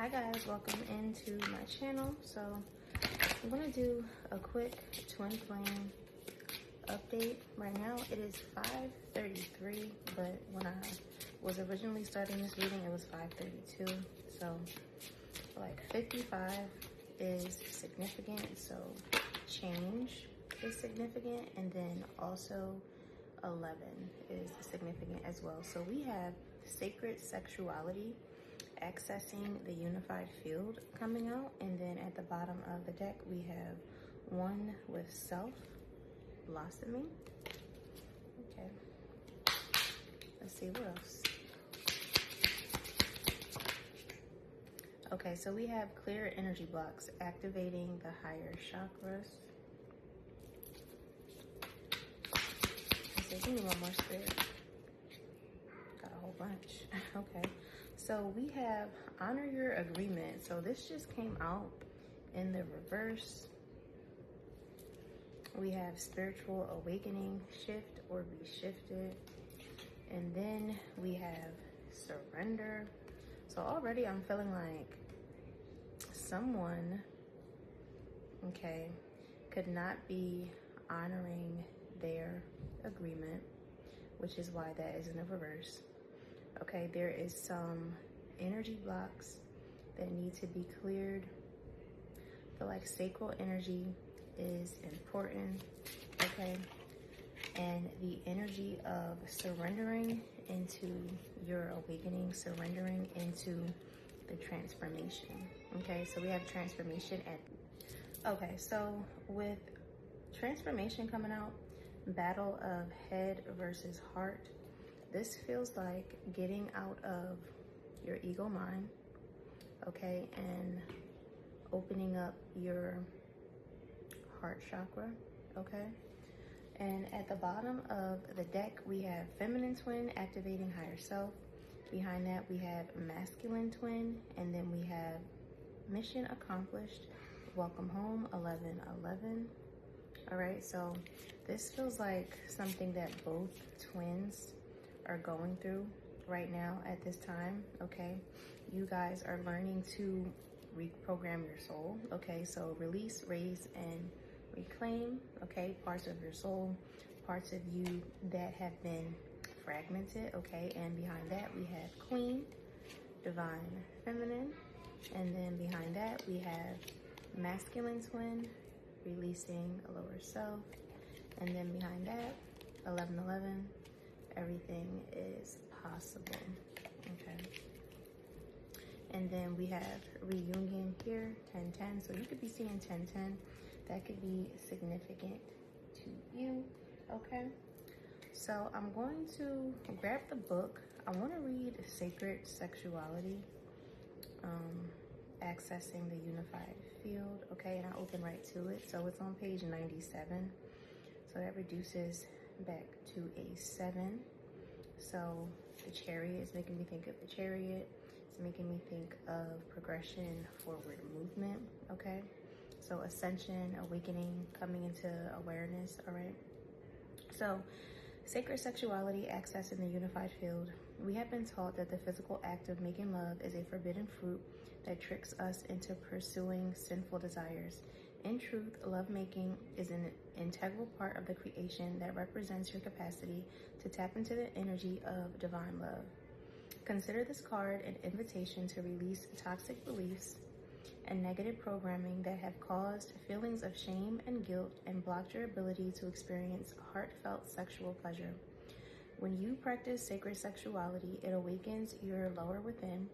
Hi guys, welcome into my channel. So I'm gonna do a quick twin flame update. Right now it is 5:33, but when I was originally starting this reading it was 5:32. So like 55 is significant, so change is significant, and then also 11 is significant as well. So we have sacred sexuality accessing the unified field coming out, and then at the bottom of the deck we have one with self blossoming. Okay, let's see what else. Okay, so we have clear energy blocks activating the higher chakras. So give me one more spirit. Got a whole bunch. Okay, so we have honor your agreement. So this just came out in the reverse. We have spiritual awakening, shift or be shifted. And then we have surrender. So already I'm feeling like someone, okay, could not be honoring their agreement, which is why that is in the reverse. Okay, there is some energy blocks that need to be cleared. I feel like sacral energy is important, okay? And the energy of surrendering into your awakening, surrendering into the transformation, okay? So we have transformation okay, so with transformation coming out, battle of head versus heart, this feels like getting out of your ego mind, okay, and opening up your heart chakra, okay? And at the bottom of the deck, we have feminine twin activating higher self. Behind that, we have masculine twin, and then we have mission accomplished, welcome home, 1111. All right, so this feels like something that both twins are going through right now at this time, okay? You guys are learning to reprogram your soul, okay? So release, raise, and reclaim, okay? Parts of your soul, parts of you that have been fragmented, okay? And behind that, we have Queen, Divine Feminine. And then behind that, we have Masculine Twin, releasing a lower self. And then behind that, 1111, everything is possible, okay? And then we have reunion here, 1010. So you could be seeing 1010. That could be significant to you, okay? So I'm going to grab the book. I want to read Sacred Sexuality, accessing the unified field, okay? And I open right to it. So it's on page 97. So that reduces back to a 7. So the Chariot is making me think of the Chariot. It's making me think of progression, forward movement, okay? So ascension, awakening, coming into awareness, all right? So sacred sexuality, accessing the unified field. We have been taught that the physical act of making love is a forbidden fruit that tricks us into pursuing sinful desires. In truth, lovemaking is an integral part of the creation that represents your capacity to tap into the energy of divine love. Consider this card an invitation to release toxic beliefs and negative programming that have caused feelings of shame and guilt and blocked your ability to experience heartfelt sexual pleasure. When you practice sacred sexuality, it awakens your lower within,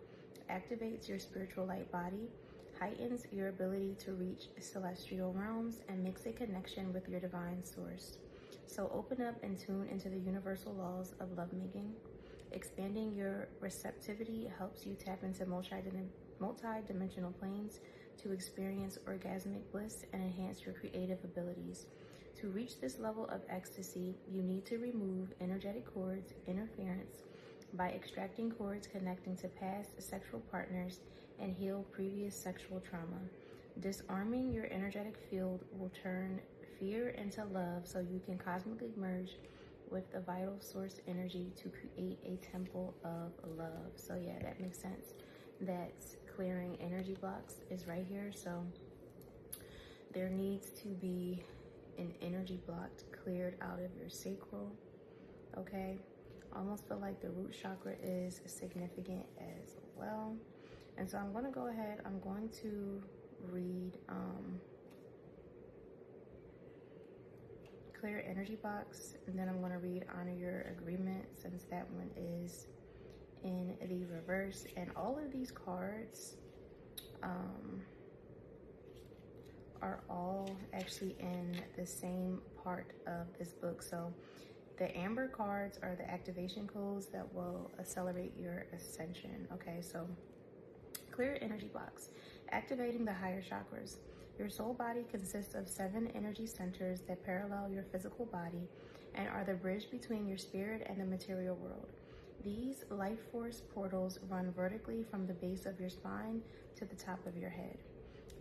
activates your spiritual light body, heightens your ability to reach celestial realms, and makes a connection with your divine source. So open up and tune into the universal laws of lovemaking. Expanding your receptivity helps you tap into multi-dimensional planes to experience orgasmic bliss and enhance your creative abilities. To reach this level of ecstasy, you need to remove energetic cords interference by extracting cords connecting to past sexual partners and heal previous sexual trauma. Disarming your energetic field will turn fear into love so you can cosmically merge with the vital source energy to create a temple of love. So yeah, that makes sense. That's clearing energy blocks is right here. So there needs to be an energy block cleared out of your sacral, okay? Almost feel like the root chakra is significant as well. And so I'm going to go ahead, I'm going to read clear energy box, and then I'm going to read honor your agreement, since that one is in the reverse. And all of these cards are all actually in the same part of this book. So the amber cards are the activation codes that will accelerate your ascension. Okay, so clear energy box, activating the higher chakras. Your soul body consists of 7 energy centers that parallel your physical body and are the bridge between your spirit and the material world. These life force portals run vertically from the base of your spine to the top of your head.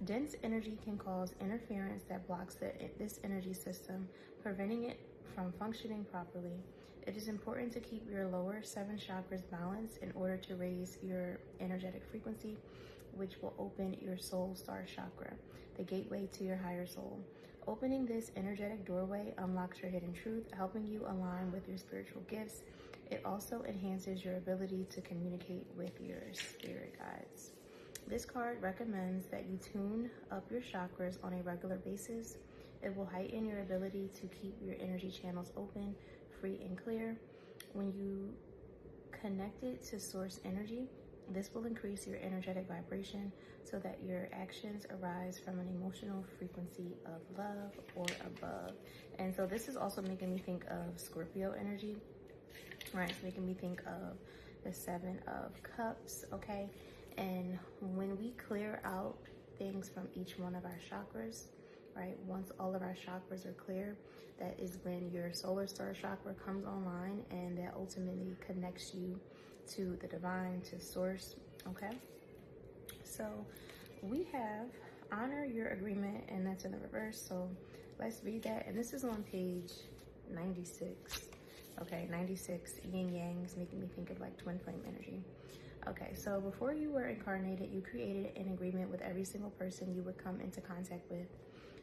Dense energy can cause interference that blocks this energy system, preventing it from functioning properly. It is important to keep your lower 7 chakras balanced in order to raise your energetic frequency, which will open your soul star chakra, the gateway to your higher soul. Opening this energetic doorway unlocks your hidden truth, helping you align with your spiritual gifts. It also enhances your ability to communicate with your spirit guides. This card recommends that you tune up your chakras on a regular basis. It will heighten your ability to keep your energy channels open, free, and clear. When you connect it to source energy, this will increase your energetic vibration so that your actions arise from an emotional frequency of love or above. And so this is also making me think of Scorpio energy, right? It's making me think of the 7 of Cups, okay? And when we clear out things from each one of our chakras, right? Once all of our chakras are clear, that is when your solar star chakra comes online, and that ultimately connects you to the divine, to source, okay? So we have honor your agreement, and that's in the reverse. So let's read that. And this is on page 96. Okay, 96, yin yang is making me think of like twin flame energy. Okay, so before you were incarnated, you created an agreement with every single person you would come into contact with.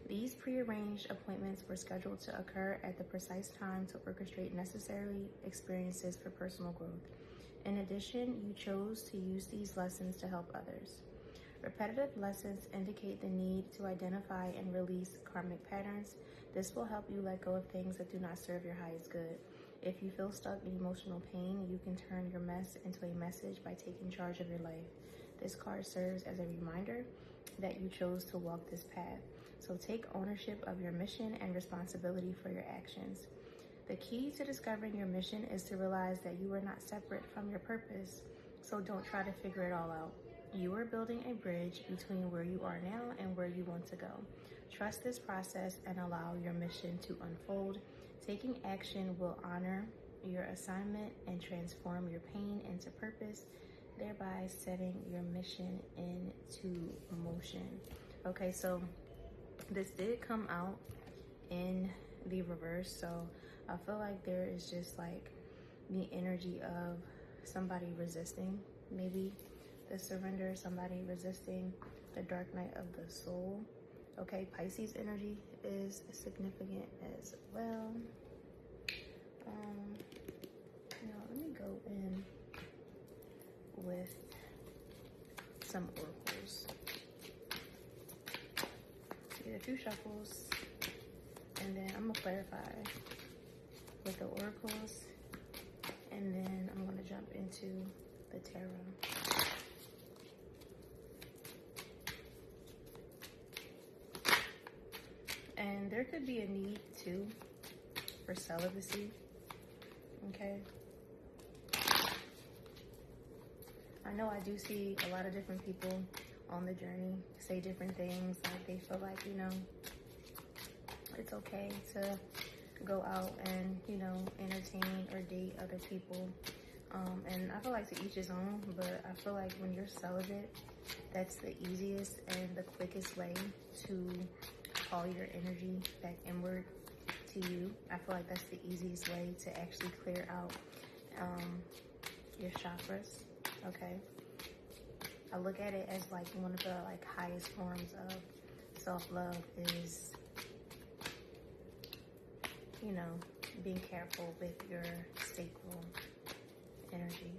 These prearranged appointments were scheduled to occur at the precise time to orchestrate necessary experiences for personal growth. In addition, you chose to use these lessons to help others. Repetitive lessons indicate the need to identify and release karmic patterns. This will help you let go of things that do not serve your highest good. If you feel stuck in emotional pain, you can turn your mess into a message by taking charge of your life. This card serves as a reminder that you chose to walk this path. So take ownership of your mission and responsibility for your actions. The key to discovering your mission is to realize that you are not separate from your purpose. So don't try to figure it all out. You are building a bridge between where you are now and where you want to go. Trust this process and allow your mission to unfold. Taking action will honor your assignment and transform your pain into purpose, thereby setting your mission into motion. Okay, so this did come out in the reverse, so I feel like there is just like the energy of somebody resisting maybe the surrender, somebody resisting the dark night of the soul. Okay, Pisces energy is significant as well. Now let me go in with some oracles. Get a few shuffles, and then I'm gonna clarify with the oracles, and then I'm gonna jump into the tarot. And there could be a need too for celibacy, okay? I know I do see a lot of different people on the journey say different things, like they feel like, you know, it's okay to go out and, you know, entertain or date other people. And I feel like to each his own, but I feel like when you're celibate, that's the easiest and the quickest way to call your energy back inward to you. I feel like that's the easiest way to actually clear out your chakras, okay? I look at it as like one of the like highest forms of self-love is, you know, being careful with your staple energy.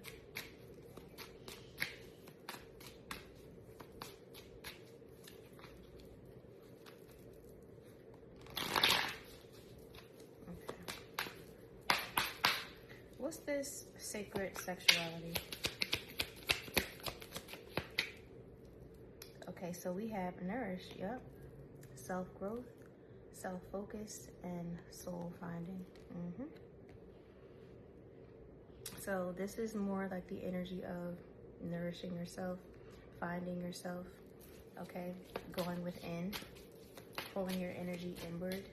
What's this sacred sexuality? Okay, so we have nourish, yep. Self-growth, self-focus, and soul finding. So this is more like the energy of nourishing yourself, finding yourself, okay? Going within, pulling your energy inward.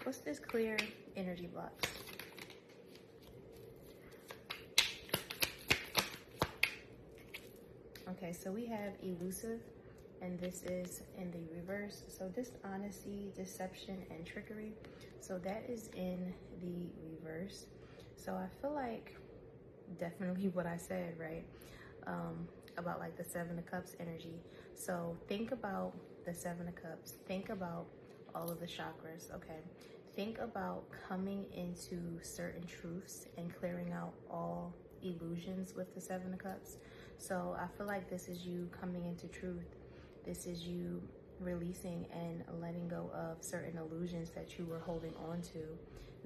What's this clear energy blocks? Okay, so we have elusive, and this is in the reverse. So dishonesty, deception, and trickery. So that is in the reverse. So I feel like definitely what I said, right? About like the Seven of Cups energy. So think about the Seven of Cups. Think about all of the chakras, okay? Think about coming into certain truths and clearing out all illusions with the Seven of Cups. So I feel like this is you coming into truth. This is you releasing and letting go of certain illusions that you were holding on to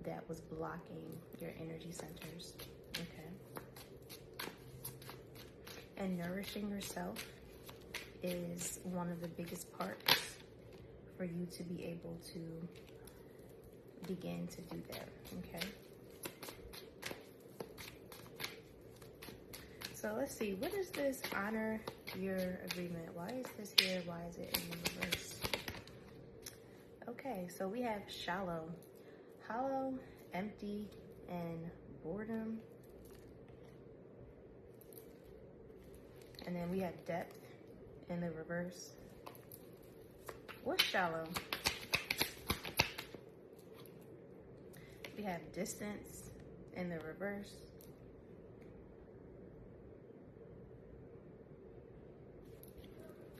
that was blocking your energy centers, okay? And nourishing yourself is one of the biggest parts for you to be able to begin to do that, okay? So let's see, what is this honor your agreement? Why is this here? Why is it in the reverse? Okay, so we have shallow, hollow, empty, and boredom. And then we have depth in the reverse. What's shallow? We have distance in the reverse.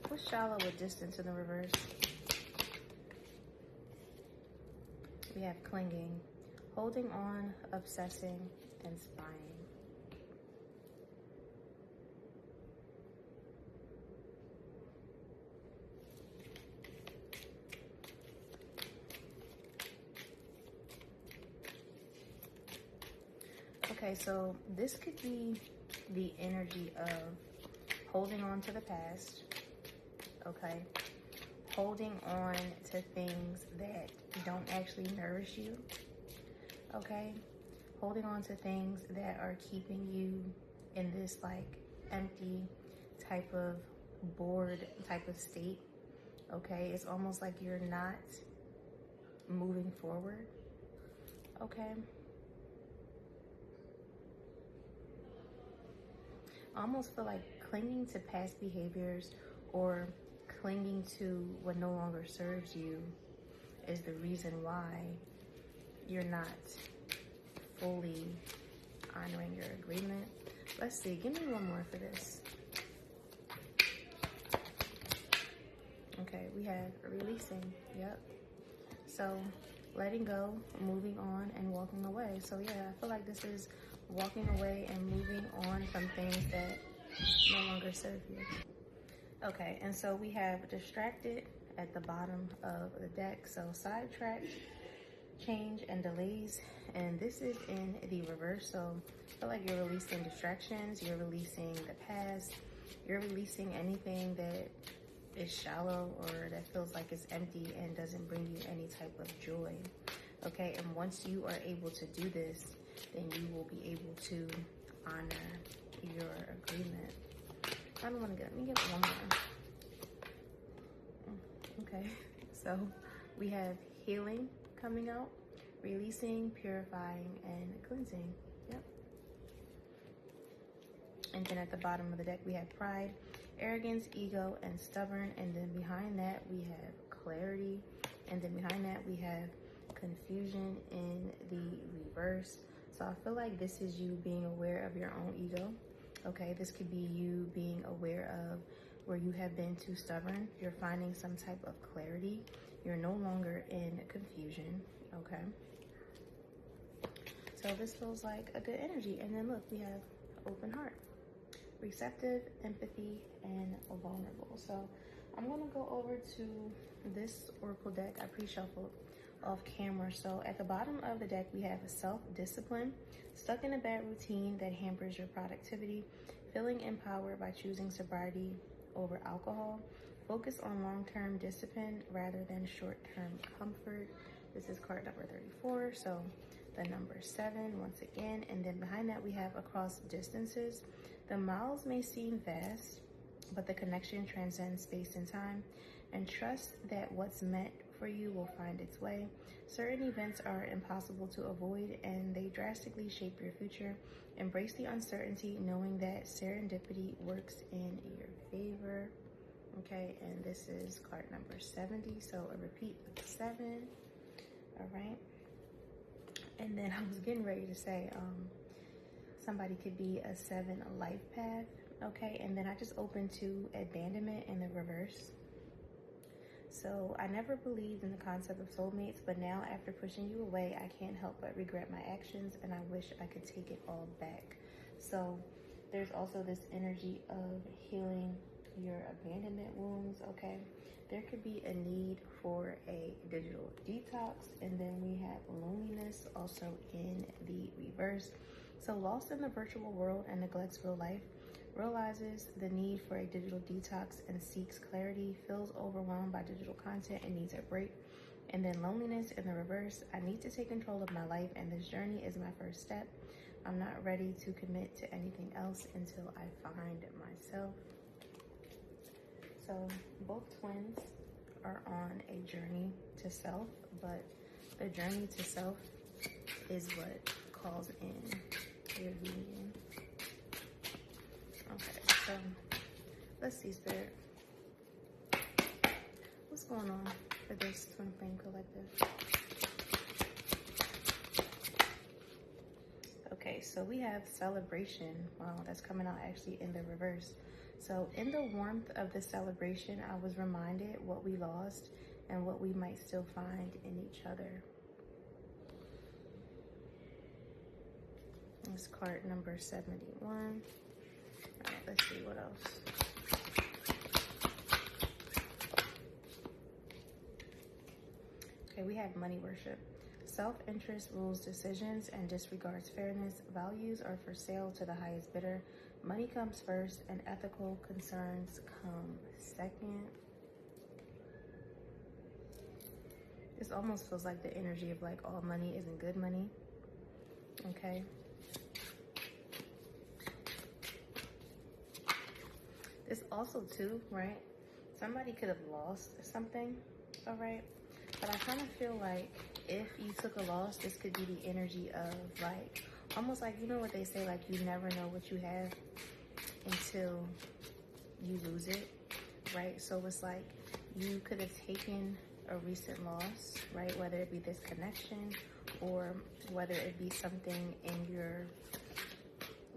What's shallow with distance in the reverse? We have clinging, holding on, obsessing, and spying. Okay, so this could be the energy of holding on to the past, okay? Holding on to things that don't actually nourish you, okay? Holding on to things that are keeping you in this like empty type of bored type of state, okay? It's almost like you're not moving forward, okay? I almost feel like clinging to past behaviors or clinging to what no longer serves you is the reason why you're not fully honoring your agreement. Let's see, give me one more for this. Okay, we have releasing, yep. So letting go, moving on, and walking away. So yeah, I feel like this is walking away and moving on from things that no longer serve you. Okay, and so we have distracted at the bottom of the deck. So sidetracked, change, and delays. And this is in the reverse. So I feel like you're releasing distractions, you're releasing the past, you're releasing anything that is shallow or that feels like it's empty and doesn't bring you any type of joy. Okay, and once you are able to do this, then you will be able to honor your agreement. I don't want to get, let me get one more. Okay, so we have healing coming out, releasing, purifying, and cleansing. Yep. And then at the bottom of the deck, we have pride, arrogance, ego, and stubborn. And then behind that, we have clarity. And then behind that, we have confusion in the reverse. So I feel like this is you being aware of your own ego. Okay, this could be you being aware of where you have been too stubborn. You're finding some type of clarity. You're no longer in confusion. Okay. So this feels like a good energy. And then look, we have open heart, receptive, empathy, and vulnerable. So I'm going to go over to this oracle deck I pre-shuffled off camera. So at the bottom of the deck, we have self-discipline, stuck in a bad routine that hampers your productivity, feeling empowered by choosing sobriety over alcohol, focus on long-term discipline rather than short-term comfort. This is card number 34. So the number 7 once again, and then behind that we have across distances. The miles may seem vast, but the connection transcends space and time, and trust that what's meant for you will find its way. Certain events are impossible to avoid, and they drastically shape your future. Embrace the uncertainty, knowing that serendipity works in your favor. Okay, and this is card number 70, so a repeat of 7. All right. And then I was getting ready to say, somebody could be a 7 life path, okay? And then I just opened to abandonment in the reverse. So I never believed in the concept of soulmates, but now after pushing you away, I can't help but regret my actions, and I wish I could take it all back. So there's also this energy of healing your abandonment wounds, okay? There could be a need for a digital detox, and then we have loneliness also in the reverse. So lost in the virtual world and neglects real life, realizes the need for a digital detox and seeks clarity, feels overwhelmed by digital content and needs a break. And then loneliness in the reverse, I need to take control of my life, and this journey is my first step. I'm not ready to commit to anything else until I find myself. So both twins are on a journey to self, but the journey to self is what calls in your union. Okay, so let's see, Spirit. What's going on for this twin flame collective? Okay, so we have celebration. Wow, that's coming out actually in the reverse. So in the warmth of the celebration, I was reminded what we lost and what we might still find in each other. This card number 71. All right, let's see what else. Okay, we have money worship. Self-interest rules decisions and disregards fairness. Values are for sale to the highest bidder. Money comes first and ethical concerns come second. This almost feels like the energy of like all money isn't good money. Okay. This also too, right? Somebody could have lost something, all right? But I kind of feel like if you took a loss, this could be the energy of like, almost like, you know what they say, like you never know what you have until you lose it, right? So it's like you could have taken a recent loss, right? Whether it be this connection or whether it be something in your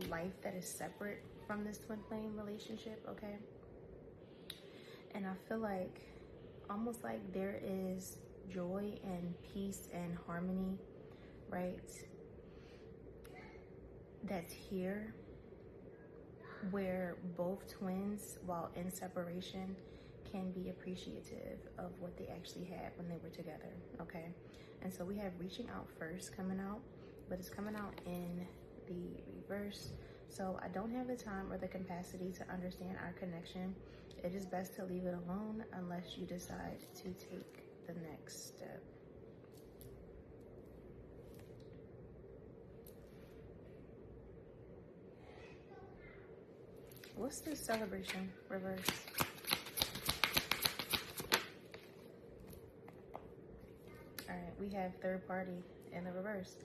life that is separate from this twin flame relationship, okay? And I feel like almost like there is joy and peace and harmony, right? That's here where both twins, while in separation, can be appreciative of what they actually had when they were together, okay? And so we have reaching out first coming out, but it's coming out in the reverse. So I don't have the time or the capacity to understand our connection. It is best to leave it alone unless you decide to take the next step. What's this celebration reverse? All right, we have third party in the reverse.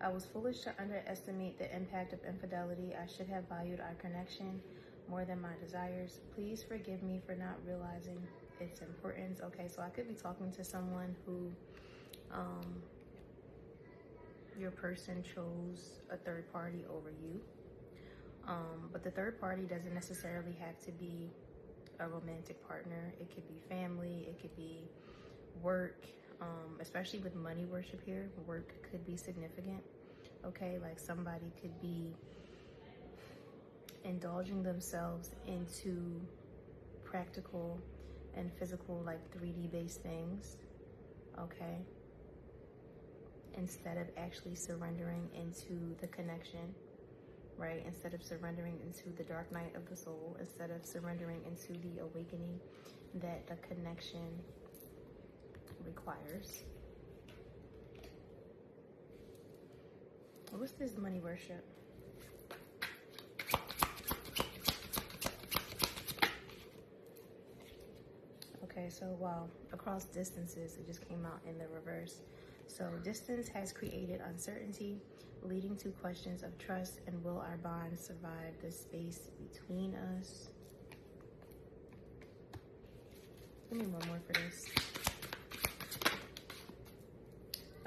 I was foolish to underestimate the impact of infidelity. I should have valued our connection more than my desires. Please forgive me for not realizing its importance. Okay, so I could be talking to someone who your person chose a third party over you. But the third party doesn't necessarily have to be a romantic partner. It could be family, it could be work, especially with money worship here. Work could be significant, okay? Like somebody could be indulging themselves into practical and physical, like 3D based things, okay? Instead of actually surrendering into the connection, right? Instead of surrendering into the dark night of the soul, instead of surrendering into the awakening that the connection requires. What's this money worship? Okay, so wow, across distances, it just came out in the reverse. So distance has created uncertainty, leading to questions of trust, and will our bond survive the space between us? Give me one more for this.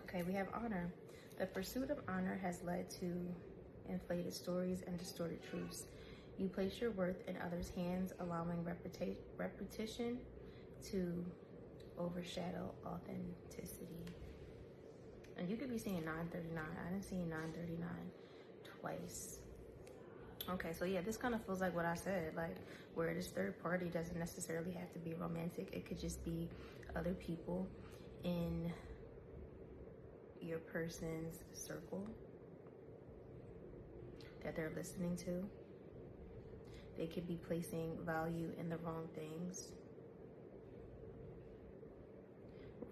Okay, we have honor. The pursuit of honor has led to inflated stories and distorted truths. You place your worth in others' hands, allowing repetition to overshadow authenticity. And you could be seeing 939. I didn't see 939 twice. Okay, so yeah, this kind of feels like what I said, like where this third party doesn't necessarily have to be romantic. It could just be other people in your person's circle that they're listening to. They could be placing value in the wrong things,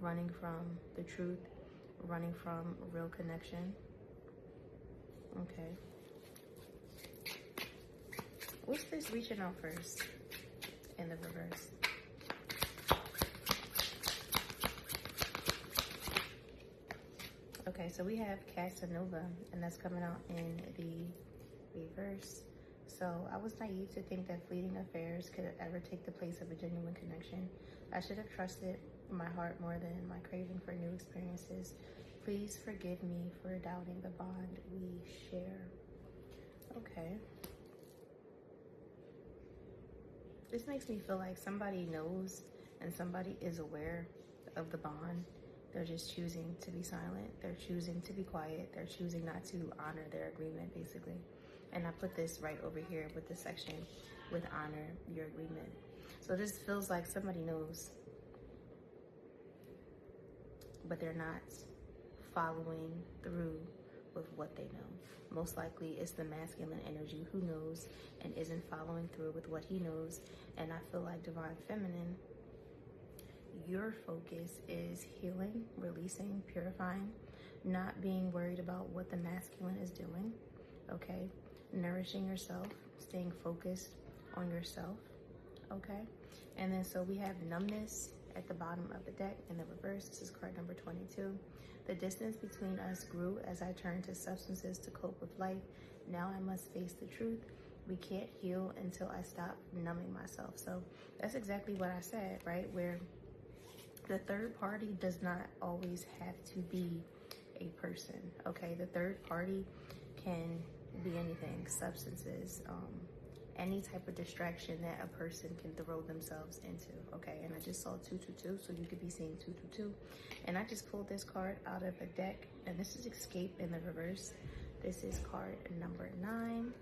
running from the truth, running from real connection. Okay. What's this reaching out first in the reverse? Okay, so we have Casanova, and that's coming out in the reverse. So I was naive to think that fleeting affairs could ever take the place of a genuine connection. I should have trusted my heart more than my craving for new experiences. Please forgive me for doubting the bond we share. Okay. This makes me feel like somebody knows and somebody is aware of the bond. They're just choosing to be silent. They're choosing to be quiet. They're choosing not to honor their agreement, basically. And I put this right over here with the section with honor your agreement. So this feels like somebody knows, but they're not following through with what they know. Most likely it's the masculine energy who knows and isn't following through with what he knows. And I feel like divine feminine, your focus is healing, releasing, purifying, not being worried about what the masculine is doing, okay? Nourishing yourself, staying focused on yourself, okay? And then so we have numbness at the bottom of the deck in the reverse. This is card number 22. The distance between us grew as I turned to substances to cope with life. Now I must face the truth. We can't heal until I stop numbing myself. So that's exactly what I said, right? Where the third party does not always have to be a person, okay? The third party can be anything, substances, any type of distraction that a person can throw themselves into, okay? And I just saw 222, so you could be seeing 222. And I just pulled this card out of a deck, and this is Escape in the reverse. This is card number 9.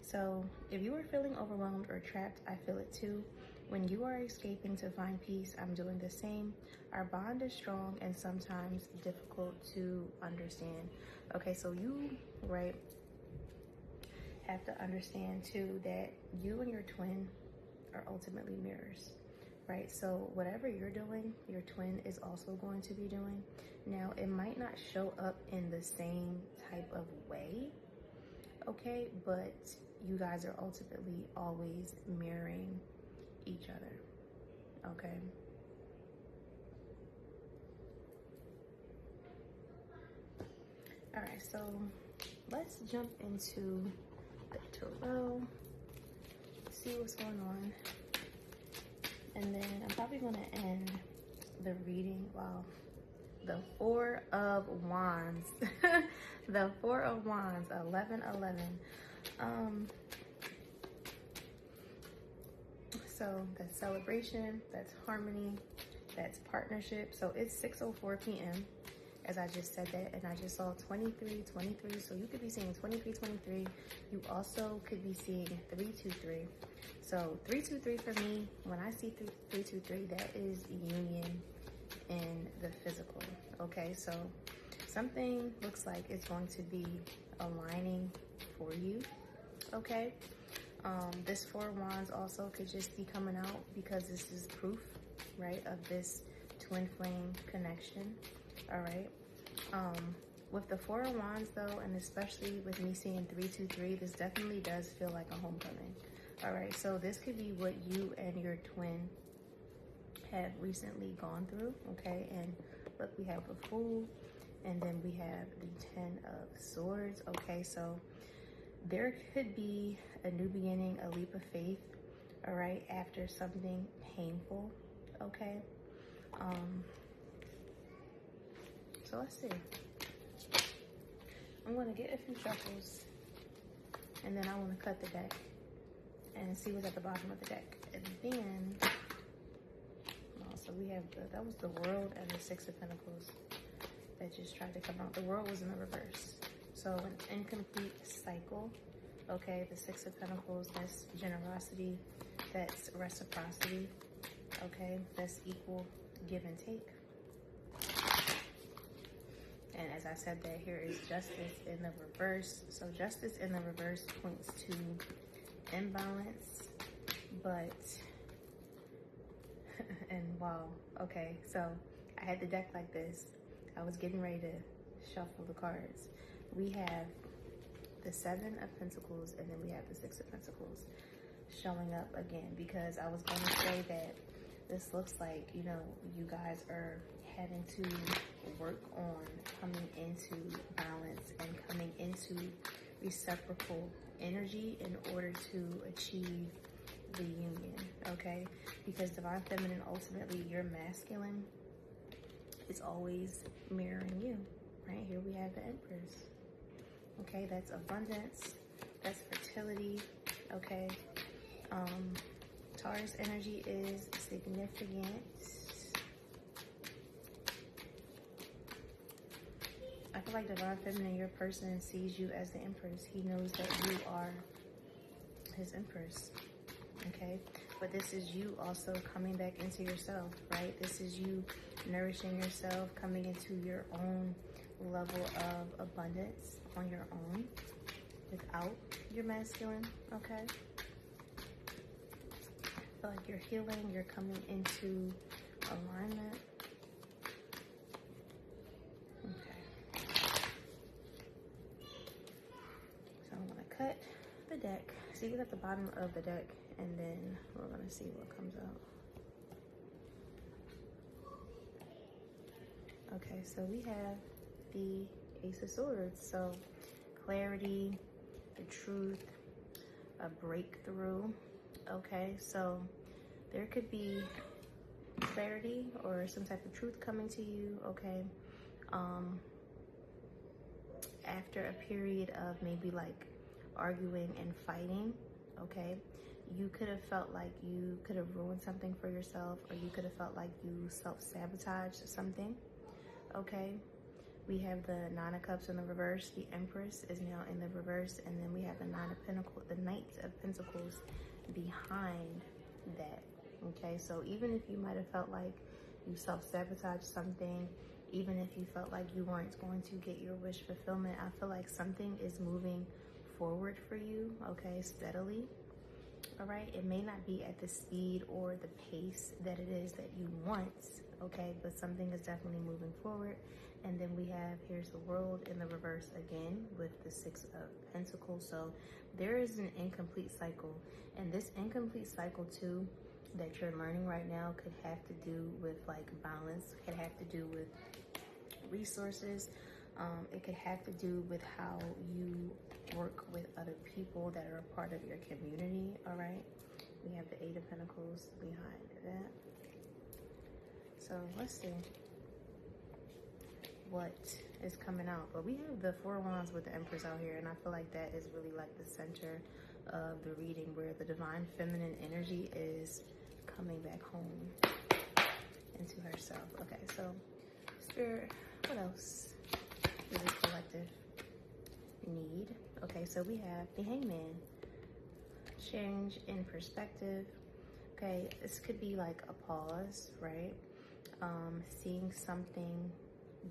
So if you are feeling overwhelmed or trapped, I feel it too. When you are escaping to find peace, I'm doing the same. Our bond is strong and sometimes difficult to understand. Okay, so you, right, have to understand too that you and your twin are ultimately mirrors, right? So whatever you're doing, your twin is also going to be doing. Now, it might not show up in the same type of way, okay? But you guys are ultimately always mirroring each other, okay? All right, so let's jump into the tarot, see what's going on, and then I'm probably going to end the reading, well, the Four of Wands. The Four of Wands, 1111. So that's celebration, that's harmony, that's partnership. So it's 6:04 p.m. as I just said that, and I just saw 2323. So you could be seeing 2323. You also could be seeing 323. So 323 for me, when I see 323, that is union in the physical. Okay, so something looks like it's going to be aligning for you. Okay. This Four of Wands also could just be coming out because this is proof, right, of this twin flame connection. All right. With the Four of Wands though, and especially with me seeing 323, this definitely does feel like a homecoming. All right, so this could be what you and your twin have recently gone through. Okay, and look, we have the Fool, and then we have the Ten of Swords. Okay, so there could be a new beginning, a leap of faith, all right, after something painful. Okay, so let's see. I'm going to get a few shuffles, and then I want to cut the deck and see what's at the bottom of the deck. And then, so we have, that was the World and the Six of Pentacles that just tried to come out. The World was in the reverse. So an incomplete cycle. Okay, the Six of Pentacles, that's generosity, that's reciprocity. Okay, that's equal give and take. And as I said, that here is Justice in the reverse. So Justice in the reverse points to imbalance, but, and wow, okay, so I had the deck like this. I was getting ready to shuffle the cards. We have the Seven of Pentacles, and then we have the Six of Pentacles showing up again, because I was going to say that this looks like, you know, you guys are having to work on coming into balance and coming into reciprocal energy in order to achieve the union, okay? Because Divine Feminine, ultimately, your masculine is always mirroring you, right? Here we have the Empress. Okay, that's abundance, that's fertility, okay? Taurus energy is significant. I feel like Divine Feminine, your person sees you as the Empress. He knows that you are his Empress, okay? But this is you also coming back into yourself, right? This is you nourishing yourself, coming into your own level of abundance on your own without your masculine, okay? I feel like you're healing, you're coming into alignment. Okay. So I'm gonna cut the deck, see what's at the bottom of the deck, and then we're gonna see what comes out. Okay, so we have the Ace of Swords. So clarity, the truth, a breakthrough. Okay, so there could be clarity or some type of truth coming to you, okay? After a period of maybe like arguing and fighting, okay? You could have felt like you could have ruined something for yourself, or you could have felt like you self-sabotaged something, okay? We have the Nine of Cups in the reverse. The Empress is now in the reverse, and then we have the Nine of Pentacles, the Knight of Pentacles behind that, okay? So even if you might have felt like you self-sabotaged something, even if you felt like you weren't going to get your wish fulfillment, I feel like something is moving forward for you, okay, steadily, all right? It may not be at the speed or the pace that it is that you want, okay, but something is definitely moving forward. And then we have, here's the World in the reverse again with the Six of Pentacles. So there is an incomplete cycle, and this incomplete cycle too that you're learning right now could have to do with like balance, could have to do with resources. It could have to do with how you work with other people that are a part of your community, all right? We have the Eight of Pentacles behind that. So let's see. what is coming out. But we have the Four of Wands with the Empress out here, and I feel like that is really like the center of the reading, where the divine feminine energy is coming back home into herself. Okay, so Spirit, what else does this collective need? Okay, so we have the Hangman. Change in perspective. Okay, this could be like a pause, right? Seeing something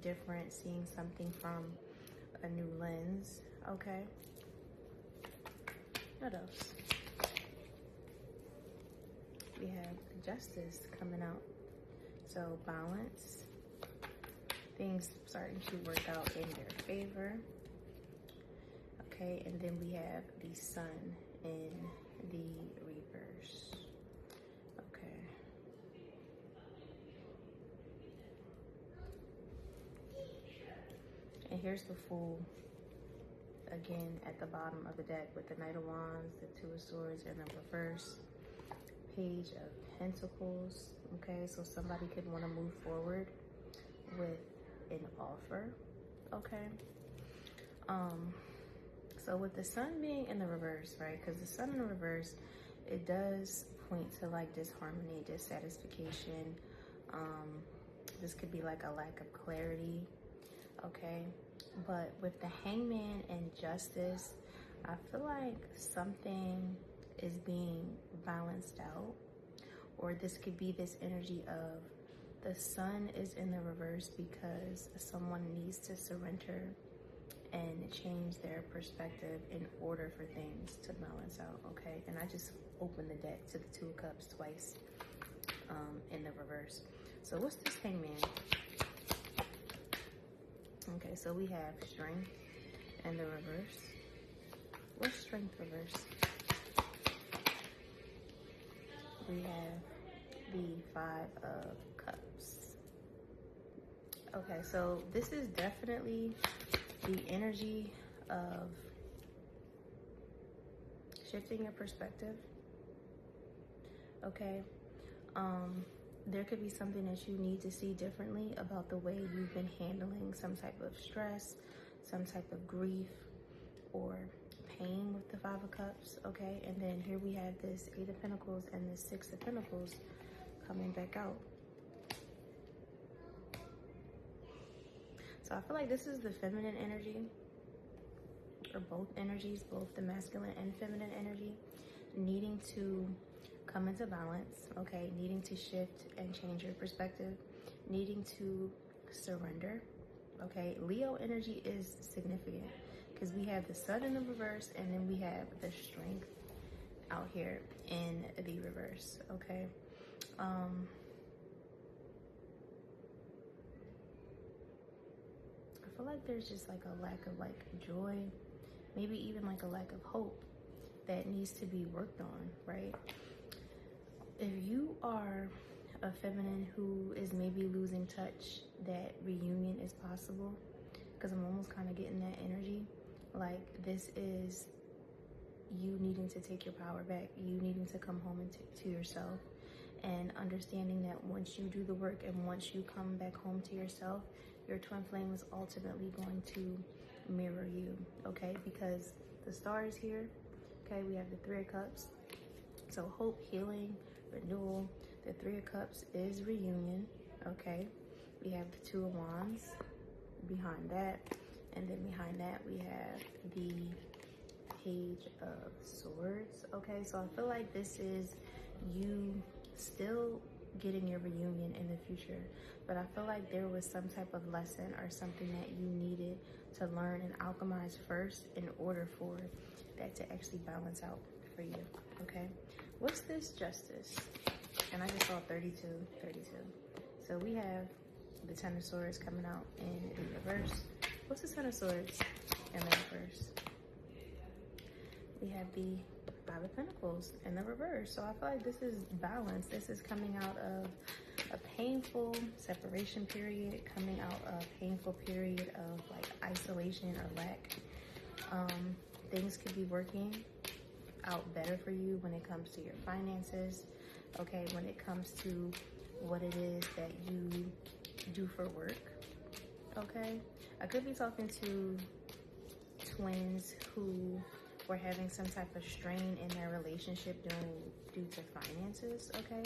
different, seeing something from a new lens. Okay, what else? We have Justice coming out. So balance, things starting to work out in their favor. Okay, and then we have the Sun in the reverse. Okay. And here's the Fool again at the bottom of the deck with the Knight of Wands, the Two of Swords, and the reverse Page of Pentacles. Okay, so somebody could want to move forward with an offer. Okay. So with the Sun being in the reverse, right? Because the Sun in the reverse, it does point to like disharmony, dissatisfaction. This could be like a lack of clarity. Okay. But with the Hangman and Justice, I feel like something is being balanced out, or this could be this energy of the Sun is in the reverse because someone needs to surrender and change their perspective in order for things to balance out. Okay, and I just opened the deck to the Two of Cups twice in the reverse. So what's this Hangman? Okay, so we have Strength in the reverse. What's Strength reverse? We have the Five of Cups. Okay, so this is definitely the energy of shifting your perspective. Okay, there could be something that you need to see differently about the way you've been handling some type of stress, some type of grief, or pain with the Five of Cups. Okay, and then here we have this Eight of Pentacles and the Six of Pentacles coming back out. So I feel like this is the feminine energy, or both energies, both the masculine and feminine energy, needing to come into balance, okay? Needing to shift and change your perspective, needing to surrender, okay? Leo energy is significant because we have the Sun in the reverse, and then we have the Strength out here in the reverse, okay? I feel like there's just like a lack of like joy, maybe even like a lack of hope that needs to be worked on, right? If you are a feminine who is maybe losing touch, that reunion is possible, because I'm almost kind of getting that energy. Like this is you needing to take your power back, you needing to come home to yourself, and understanding that once you do the work and once you come back home to yourself, your twin flame is ultimately going to mirror you, okay? Because the Star is here, okay? We have the Three of Cups. So hope, healing, renewal. The Three of Cups is reunion, okay? We have the Two of Wands behind that. And then behind that, we have the Page of Swords, okay? So I feel like this is you still getting your reunion in the future, but I feel like there was some type of lesson or something that you needed to learn and alchemize first in order for that to actually balance out for you, okay? What's this Justice? And I just saw 32. So we have the Ten of Swords coming out in the reverse. What's the Ten of Swords in the reverse? We have the Five of Pentacles in the reverse. So I feel like this is balance. This is coming out of a painful separation period, coming out of a painful period of like isolation or lack. Things could be working out better for you when it comes to your finances, okay? When it comes to what it is that you do for work, okay? I could be talking to twins who were having some type of strain in their relationship due to finances, okay?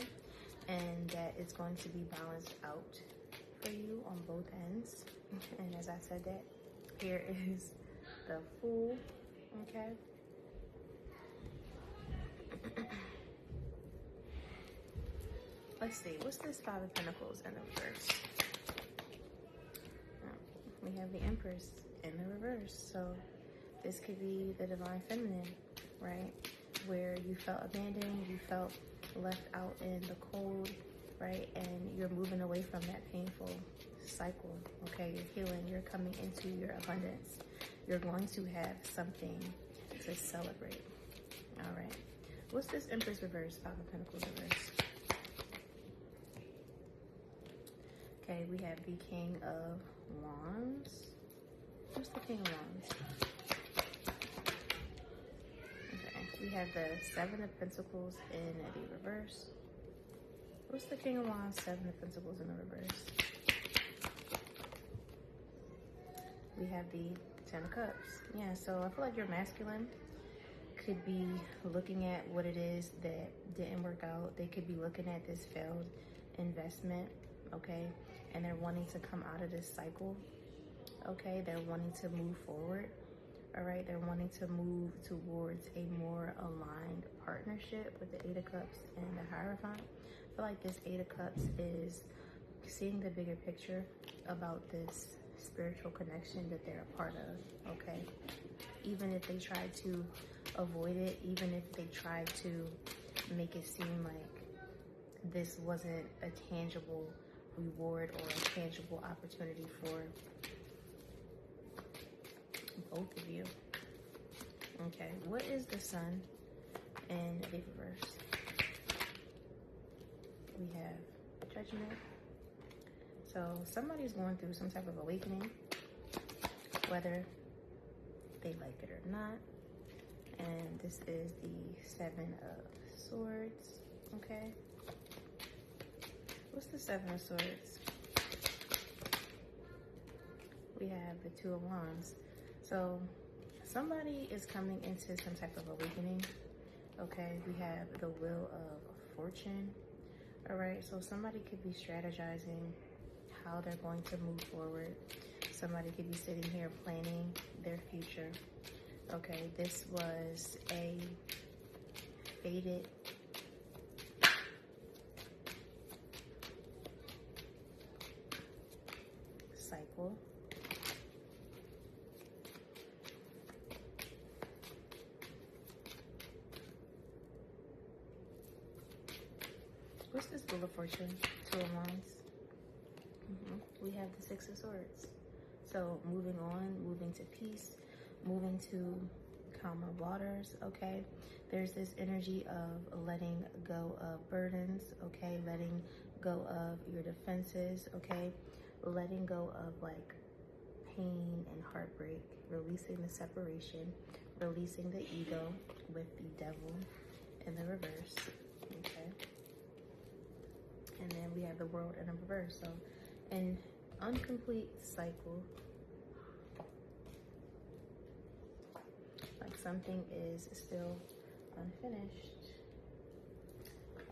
And that it's going to be balanced out for you on both ends. And as I said that, here is the Fool, okay? Let's see, what's this Five of Pentacles in the reverse? We have the Empress in the reverse. So this could be the Divine Feminine, right? Where you felt abandoned, you felt left out in the cold, right? And you're moving away from that painful cycle, okay? You're healing, you're coming into your abundance. You're going to have something to celebrate, all right? What's this Empress reverse, Five of Pentacles reverse? Okay, we have the King of Wands. What's the King of Wands? Okay, we have the Seven of Pentacles in the reverse. What's the King of Wands, Seven of Pentacles in the reverse? We have the Ten of Cups. Yeah, so I feel like your masculine could be looking at what it is that didn't work out. They could be looking at this failed investment, okay? And they're wanting to come out of this cycle, okay? They're wanting to move forward, all right? They're wanting to move towards a more aligned partnership with the Eight of Cups and the Hierophant. I feel like this Eight of Cups is seeing the bigger picture about this spiritual connection that they're a part of, okay? Even if they try to avoid it, even if they try to make it seem like this wasn't a tangible reward or a tangible opportunity for both of you. Okay, what is the Sun in the reverse? We have Judgment. So somebody's going through some type of awakening, whether they like it or not. And this is the Seven of Swords, okay? What's the Seven of Swords? We have the Two of Wands. So somebody is coming into some type of awakening, okay? We have the Wheel of Fortune, all right? So somebody could be strategizing how they're going to move forward. Somebody could be sitting here planning their future, okay? This was a fated cycle. What's this Wheel of Fortune? Two of Wands. We have the Six of Swords. So moving on, moving to peace, moving to calmer waters, okay? There's this energy of letting go of burdens, okay? Letting go of your defenses, okay? Letting go of like pain and heartbreak, releasing the separation, releasing the ego with the Devil in the reverse, okay? And then we have the World in the reverse. So an incomplete cycle, like something is still unfinished.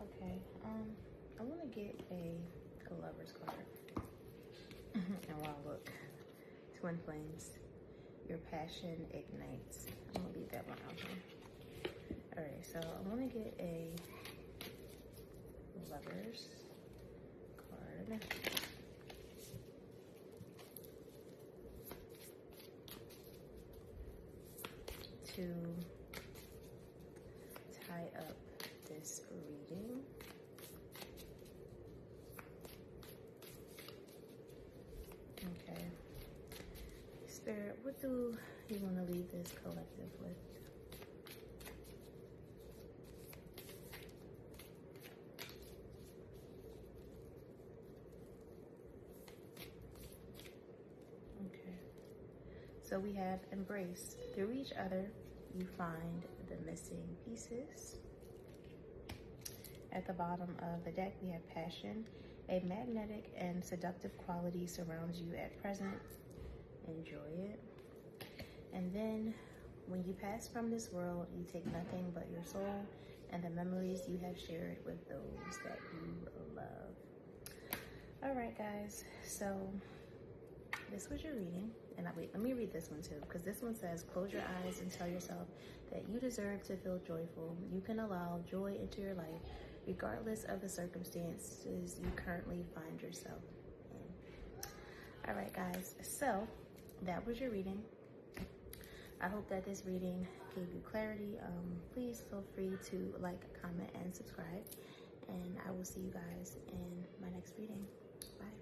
Okay, I want to get a Lover's card. And while I look, Twin Flames, your passion ignites. I'm gonna leave that one out here. All right, so I want to get a Lover's card. To tie up this reading. Okay. Spirit, what do you want to leave this collective with? Okay. So we have embrace. Through each other, you find the missing pieces. At the bottom of the deck, we have passion A magnetic and seductive quality surrounds you at present. Enjoy it. And then, when you pass from this world, you take nothing but your soul and the memories you have shared with those that you love. All right, guys. So, this was your reading. And wait, let me read this one too, because this one says, close your eyes and tell yourself that you deserve to feel joyful. You can allow joy into your life, regardless of the circumstances you currently find yourself in. All right, guys. So, that was your reading. I hope that this reading gave you clarity. Please feel free to like, comment, and subscribe. And I will see you guys in my next reading. Bye.